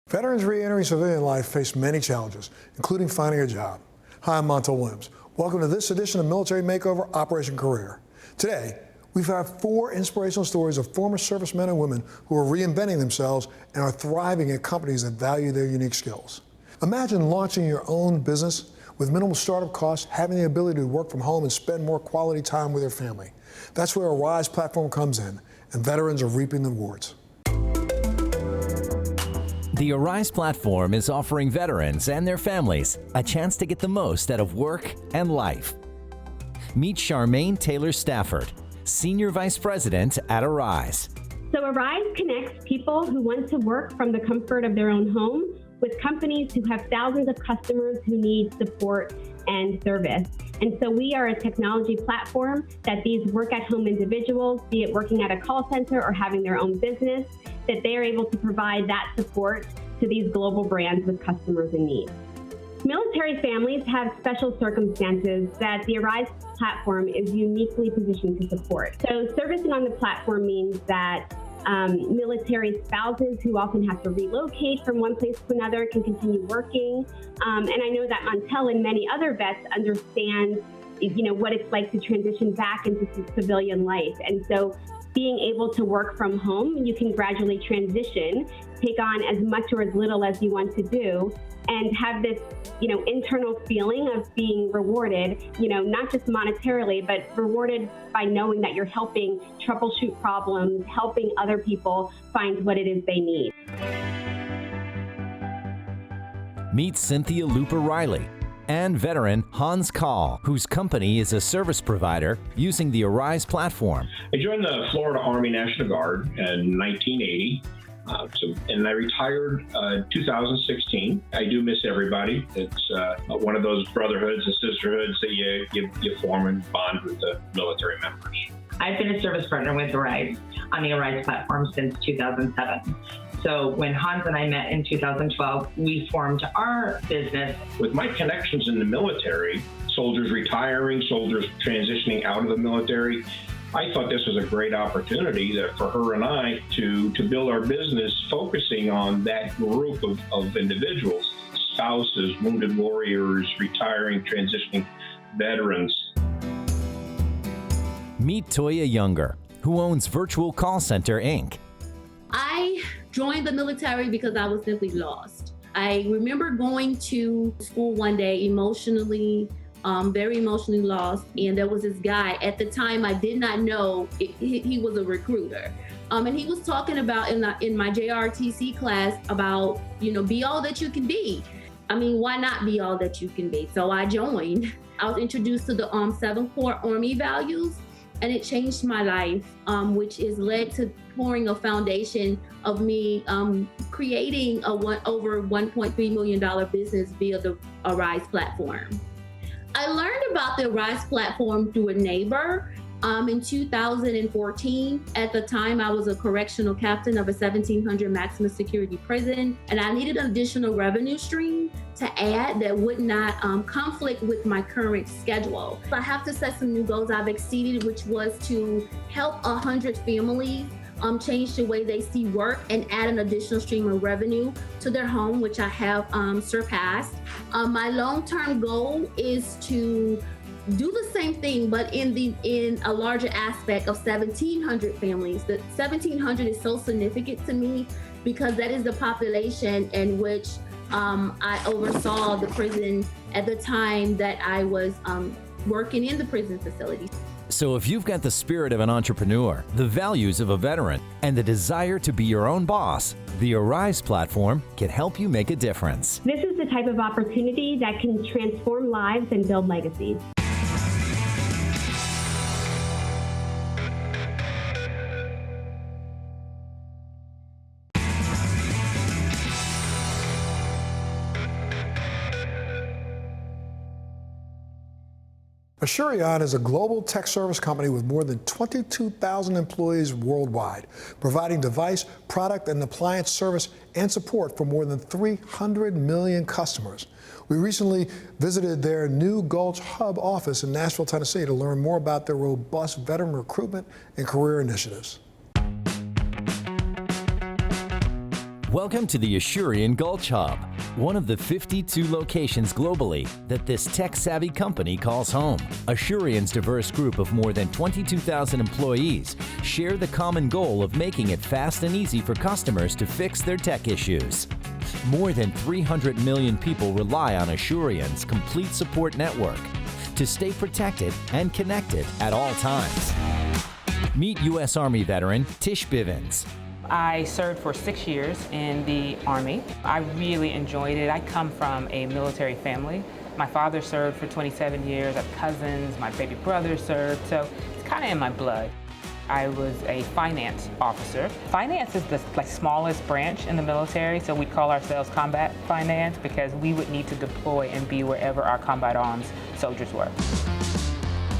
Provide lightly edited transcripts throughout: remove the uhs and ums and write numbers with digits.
Veterans re-entering civilian life face many challenges, including finding a job. Hi, I'm Montel Williams. Welcome to this edition of Military Makeover Operation Career. Today, we've had 4 inspirational stories of former servicemen and women who are reinventing themselves and are thriving at companies that value their unique skills. Imagine launching your own business with minimal startup costs, having the ability to work from home and spend more quality time with your family. That's where Arise platform comes in, and veterans are reaping the rewards. The Arise platform is offering veterans and their families a chance to get the most out of work and life. Meet Charmaine Taylor Stafford, Senior Vice President at Arise. So Arise connects people who want to work from the comfort of their own home with companies who have thousands of customers who need support and service. And so we are a technology platform that these work-at-home individuals, be it working at a call center or having their own business, that they are able to provide that support to these global brands with customers in need. Military families have special circumstances that the Arise platform is uniquely positioned to support. So servicing on the platform means that military spouses who often have to relocate from one place to another can continue working. And I know that Montel and many other vets understand, what it's like to transition back into civilian life. And so being able to work from home, you can gradually transition, take on as much or as little as you want to do, and have this, internal feeling of being rewarded, not just monetarily, but rewarded by knowing that you're helping troubleshoot problems, helping other people find what it is they need. Meet Cynthia Luper Riley and veteran Hans Kahl, whose company is a service provider using the Arise platform. I joined the Florida Army National Guard in 1980. And I retired 2016. I do miss everybody. It's one of those brotherhoods and sisterhoods that you form and bond with the military members. I've been a service partner with Arise on the Arise platform since 2007. So when Hans and I met in 2012, we formed our business. With my connections in the military, soldiers retiring, soldiers transitioning out of the military, I thought this was a great opportunity for her and I to build our business focusing on that group of individuals, spouses, wounded warriors, retiring, transitioning veterans. Meet Toya Younger, who owns Virtual Call Center, Inc. I joined the military because I was simply lost. I remember going to school one day very emotionally lost, and there was this guy. At the time, I did not know he was a recruiter, and he was talking about in my JRTC class about be all that you can be. I mean, why not be all that you can be? So I joined. I was introduced to the 7 core Army values, and it changed my life, which is led to pouring a foundation of me creating over $1.3 million business via the Arise platform. I learned about the Arise platform through a neighbor in 2014. At the time, I was a correctional captain of a 1,700 maximum security prison, and I needed an additional revenue stream to add that would not conflict with my current schedule. I have to set some new goals I've exceeded, which was to help 100 families change the way they see work and add an additional stream of revenue to their home, which I have surpassed. My long-term goal is to do the same thing, but in a larger aspect of 1,700 families. The 1,700 is so significant to me because that is the population in which I oversaw the prison at the time that I was working in the prison facility. So if you've got the spirit of an entrepreneur, the values of a veteran, and the desire to be your own boss, the Arise platform can help you make a difference. This is the type of opportunity that can transform lives and build legacies. Assurion is a global tech service company with more than 22,000 employees worldwide, providing device, product, and appliance service and support for more than 300 million customers. We recently visited their new Gulch Hub office in Nashville, Tennessee to learn more about their robust veteran recruitment and career initiatives. Welcome to the Assurian Gulch Hub, one of the 52 locations globally that this tech-savvy company calls home. Assurian's diverse group of more than 22,000 employees share the common goal of making it fast and easy for customers to fix their tech issues. More than 300 million people rely on Assurian's complete support network to stay protected and connected at all times. Meet U.S. Army veteran Tish Bivens. I served for 6 years in the Army. I really enjoyed it. I come from a military family. My father served for 27 years. I have cousins, my baby brother served, so it's kind of in my blood. I was a finance officer. Finance is the smallest branch in the military, so we call ourselves combat finance because we would need to deploy and be wherever our combat arms soldiers were.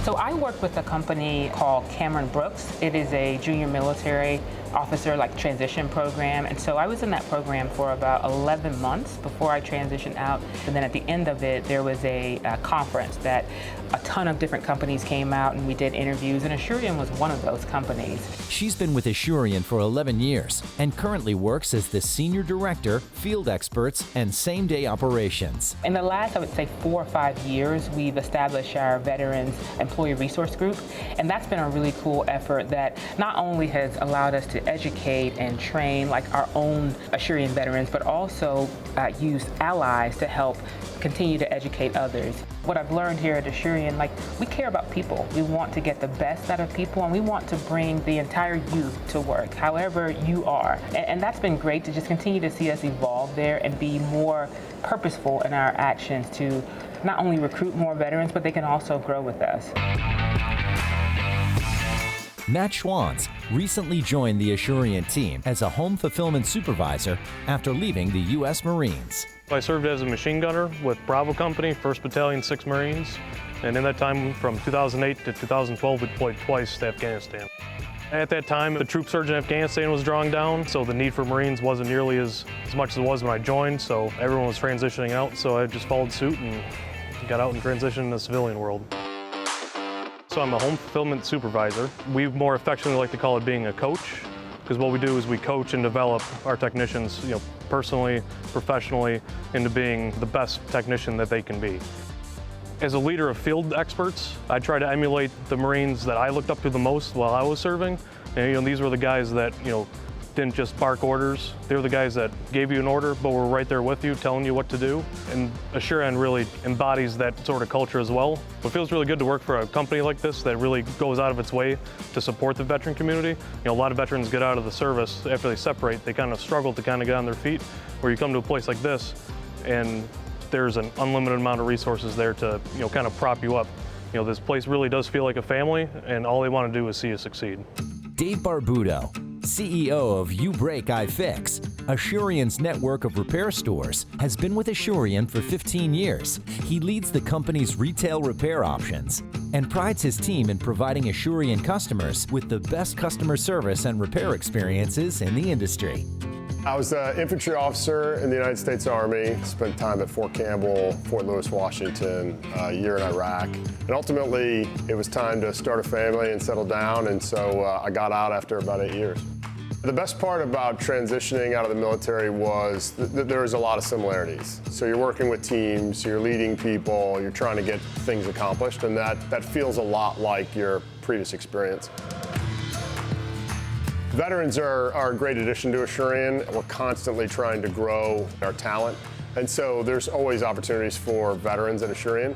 So I work with a company called Cameron Brooks. It is a junior military officer transition program, and so I was in that program for about 11 months before I transitioned out. And then at the end of it, there was a conference that a ton of different companies came out and we did interviews, and Assurion was one of those companies. She's been with Assurion for 11 years and currently works as the Senior Director, Field Experts, and Same-Day Operations. In the last, I would say 4 or 5 years, we've established our Veterans Employee Resource Group, and that's been a really cool effort that not only has allowed us to educate and train our own Assurian veterans, but also use allies to help continue to educate others. What I've learned here at Assurion, we care about people. We want to get the best out of people, and we want to bring the entire youth to work, however you are. And that's been great to just continue to see us evolve there and be more purposeful in our actions to not only recruit more veterans, but they can also grow with us. Matt Schwantz recently joined the Assurian team as a home fulfillment supervisor after leaving the U.S. Marines. I served as a machine gunner with Bravo Company, 1st Battalion, 6 Marines, and in that time from 2008 to 2012 we deployed twice to Afghanistan. At that time, the troop surge in Afghanistan was drawing down, so the need for Marines wasn't nearly as much as it was when I joined, so everyone was transitioning out, so I just followed suit and got out and transitioned in the civilian world. So I'm a home fulfillment supervisor. We more affectionately like to call it being a coach, because what we do is we coach and develop our technicians, personally, professionally, into being the best technician that they can be. As a leader of field experts, I try to emulate the Marines that I looked up to the most while I was serving. And these were the guys that didn't just bark orders. They were the guys that gave you an order, but were right there with you, telling you what to do. And Assurion really embodies that sort of culture as well. It feels really good to work for a company like this that really goes out of its way to support the veteran community. A lot of veterans get out of the service after they separate. They kind of struggle to get on their feet. Where you come to a place like this, and there's an unlimited amount of resources there to kind of prop you up. This place really does feel like a family, and all they want to do is see you succeed. Dave Barbuto, CEO of You Break, I Fix, Assurion's network of repair stores, has been with Assurion for 15 years. He leads the company's retail repair options and prides his team in providing Assurion customers with the best customer service and repair experiences in the industry. I was an infantry officer in the United States Army, spent time at Fort Campbell, Fort Lewis, Washington, a year in Iraq. And ultimately, it was time to start a family and settle down, and so I got out after about 8 years. The best part about transitioning out of the military was that there was a lot of similarities. So you're working with teams, you're leading people, you're trying to get things accomplished, and that feels a lot like your previous experience. Veterans are a great addition to Assurion. We're constantly trying to grow our talent, and so there's always opportunities for veterans at Assurion.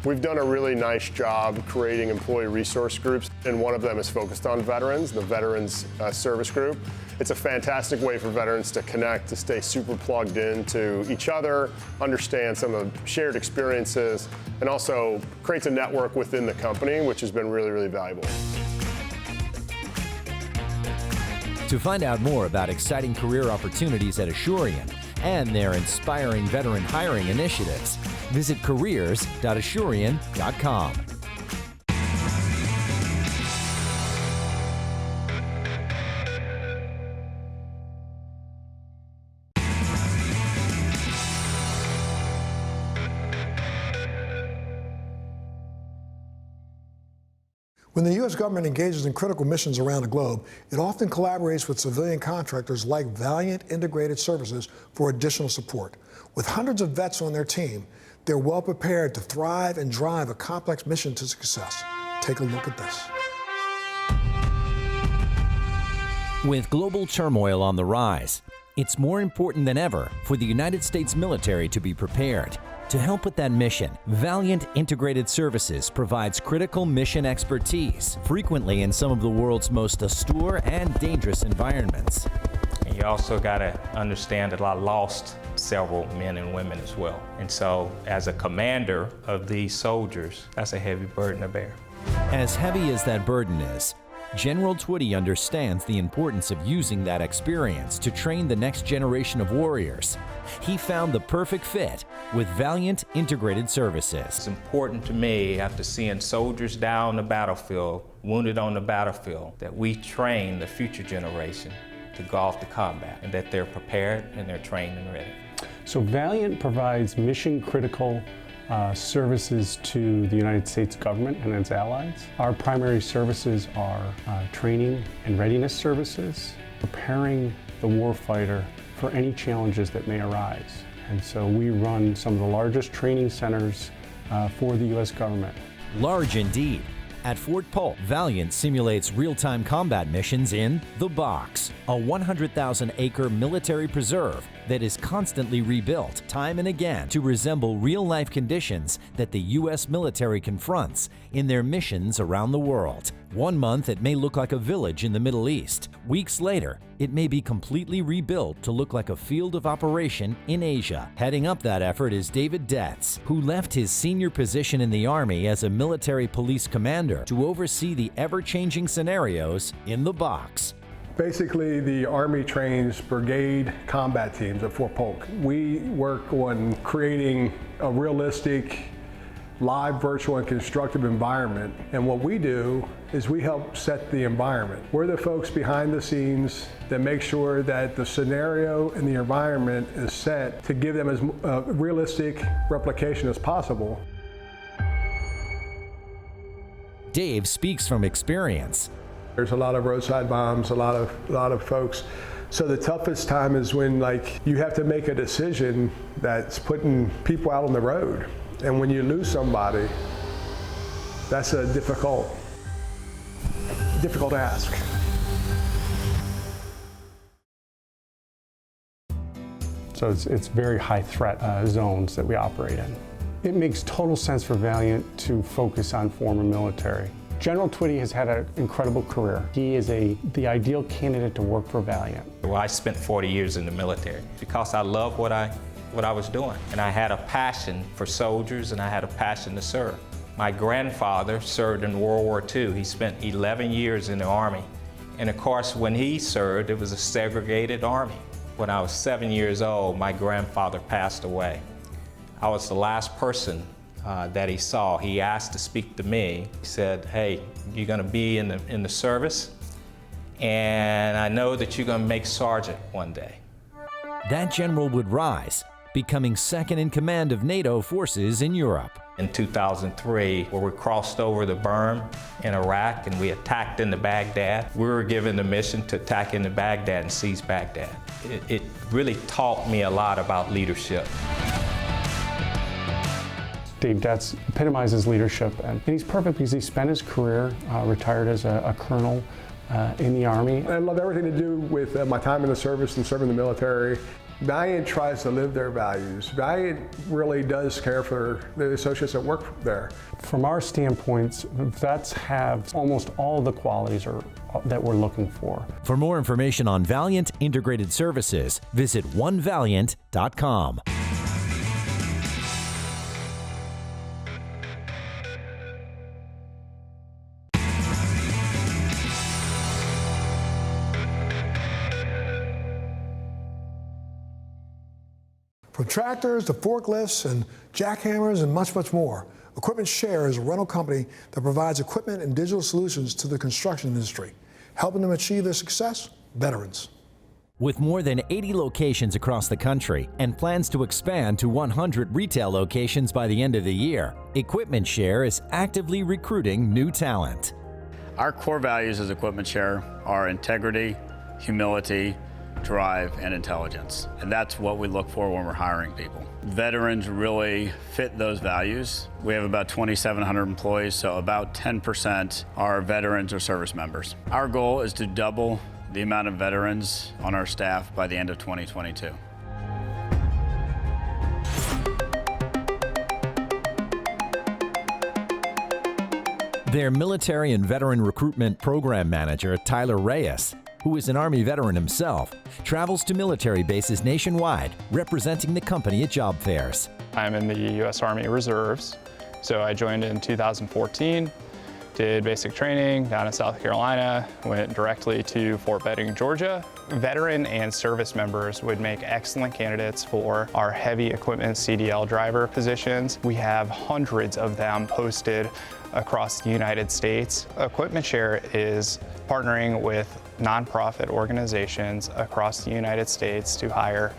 We've done a really nice job creating employee resource groups, and one of them is focused on veterans, the Veterans Service Group. It's a fantastic way for veterans to connect, to stay super plugged into each other, understand some of the shared experiences, and also creates a network within the company, which has been really, really valuable. To find out more about exciting career opportunities at Assurion and their inspiring veteran hiring initiatives, visit careers.assurion.com. When the U.S. government engages in critical missions around the globe, it often collaborates with civilian contractors like Valiant Integrated Services for additional support. With hundreds of vets on their team, they're well prepared to thrive and drive a complex mission to success. Take a look at this. With global turmoil on the rise, it's more important than ever for the United States military to be prepared. To help with that mission, Valiant Integrated Services provides critical mission expertise, frequently in some of the world's most austere and dangerous environments. And you also got to understand that I lost several men and women as well. And so as a commander of these soldiers, that's a heavy burden to bear. As heavy as that burden is, General Twitty understands the importance of using that experience to train the next generation of warriors. He found the perfect fit with Valiant Integrated Services. It's important to me, after seeing soldiers down the battlefield, wounded on the battlefield, that we train the future generation to go off to combat, and that they're prepared and they're trained and ready. So Valiant provides mission-critical services to the United States government and its allies. Our primary services are training and readiness services, preparing the warfighter for any challenges that may arise. And so we run some of the largest training centers for the U.S. government. Large indeed. At Fort Polk, Valiant simulates real-time combat missions in The Box, a 100,000-acre military preserve that is constantly rebuilt time and again to resemble real-life conditions that the U.S. military confronts in their missions around the world. 1 month, it may look like a village in the Middle East. Weeks later, it may be completely rebuilt to look like a field of operation in Asia. Heading up that effort is David Detz, who left his senior position in the Army as a military police commander to oversee the ever-changing scenarios in The Box. Basically, the Army trains brigade combat teams at Fort Polk. We work on creating a realistic, live, virtual, and constructive environment. And what we do is we help set the environment. We're the folks behind the scenes that make sure that the scenario and the environment is set to give them as realistic replication as possible. Dave speaks from experience. There's a lot of roadside bombs, a lot of folks. So the toughest time is when you have to make a decision that's putting people out on the road. And when you lose somebody, that's a difficult ask. So it's very high threat zones that we operate in. It makes total sense for Valiant to focus on former military. General Twitty has had an incredible career. He is the ideal candidate to work for Valiant. Well, I spent 40 years in the military because I love what I was doing. And I had a passion for soldiers, and I had a passion to serve. My grandfather served in World War II. He spent 11 years in the Army. And of course, when he served, it was a segregated Army. When I was 7 years old, my grandfather passed away. I was the last person that he saw. He asked to speak to me. He said, "Hey, you're gonna be in the service, and I know that you're gonna make sergeant one day." That general would rise, becoming second in command of NATO forces in Europe. In 2003, where we crossed over the berm in Iraq and we attacked into Baghdad, we were given the mission to attack into Baghdad and seize Baghdad. It really taught me a lot about leadership. Dave Detz epitomizes leadership, and he's perfect because he spent his career retired as a colonel in the Army. I love everything to do with my time in the service and serving the military. Valiant tries to live their values. Valiant really does care for the associates that work there. From our standpoint, vets have almost all the qualities that we're looking for. For more information on Valiant Integrated Services, visit onevaliant.com. From tractors to forklifts and jackhammers and much, much more, Equipment Share is a rental company that provides equipment and digital solutions to the construction industry, helping them achieve their success, veterans. With more than 80 locations across the country and plans to expand to 100 retail locations by the end of the year, Equipment Share is actively recruiting new talent. Our core values as Equipment Share are integrity, humility, drive, and intelligence. And that's what we look for when we're hiring people. Veterans really fit those values. We have about 2,700 employees, so about 10% are veterans or service members. Our goal is to double the amount of veterans on our staff by the end of 2022. Their military and veteran recruitment program manager, Tyler Reyes, who is an Army veteran himself, travels to military bases nationwide, representing the company at job fairs. I'm in the U.S. Army Reserves, so I joined in 2014, did basic training down in South Carolina, went directly to Fort Benning, Georgia. Veteran and service members would make excellent candidates for our heavy equipment CDL driver positions. We have hundreds of them posted across the United States. Equipment Share is partnering with nonprofit organizations across the United States to hire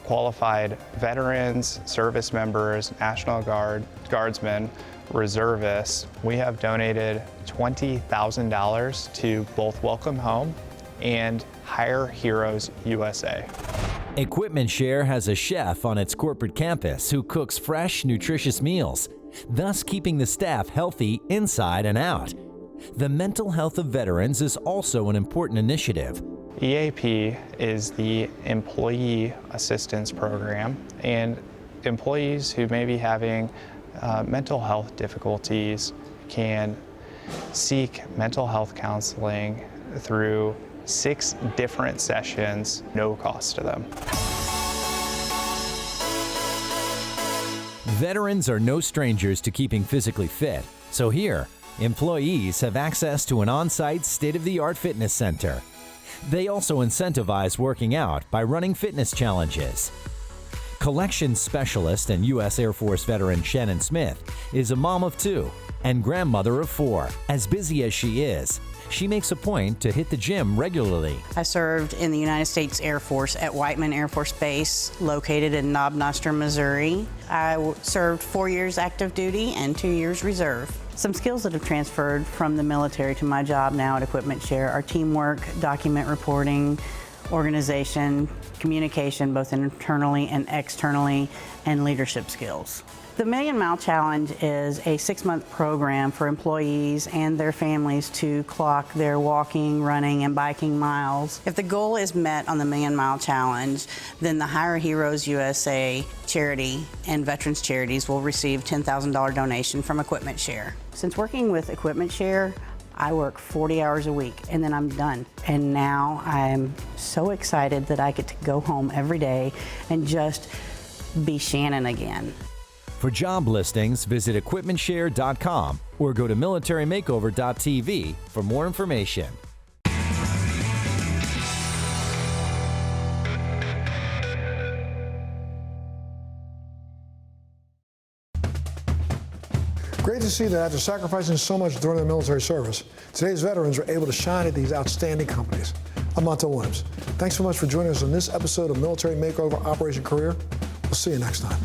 qualified veterans, service members, National Guard, Guardsmen, reservists. We have donated $20,000 to both Welcome Home and Hire Heroes USA. Equipment Share has a chef on its corporate campus who cooks fresh, nutritious meals, thus keeping the staff healthy inside and out. The mental health of veterans is also an important initiative. EAP is the Employee Assistance Program, and employees who may be having mental health difficulties can seek mental health counseling through 6 different sessions, no cost to them. Veterans are no strangers to keeping physically fit, so here, employees have access to an on-site state-of-the-art fitness center. They also incentivize working out by running fitness challenges. Collections specialist and U.S. Air Force veteran Shannon Smith is a mom of 2 and grandmother of 4. As busy as she is, she makes a point to hit the gym regularly. I served in the United States Air Force at Whiteman Air Force Base, located in Knob Noster, Missouri. I served 4 years active duty and 2 years reserve. Some skills that have transferred from the military to my job now at Equipment Share are teamwork, document reporting, organization, communication, both internally and externally, and leadership skills. The Million Mile Challenge is a 6-month program for employees and their families to clock their walking, running, and biking miles. If the goal is met on the Million Mile Challenge, then the Hire Heroes USA charity and veterans charities will receive $10,000 donation from Equipment Share. Since working with Equipment Share, I work 40 hours a week and then I'm done. And now I'm so excited that I get to go home every day and just be Shannon again. For job listings, visit equipmentshare.com or go to militarymakeover.tv for more information. Great to see that after sacrificing so much during their military service, today's veterans are able to shine at these outstanding companies. I'm Montel Williams. Thanks so much for joining us on this episode of Military Makeover Operation Career. We'll see you next time.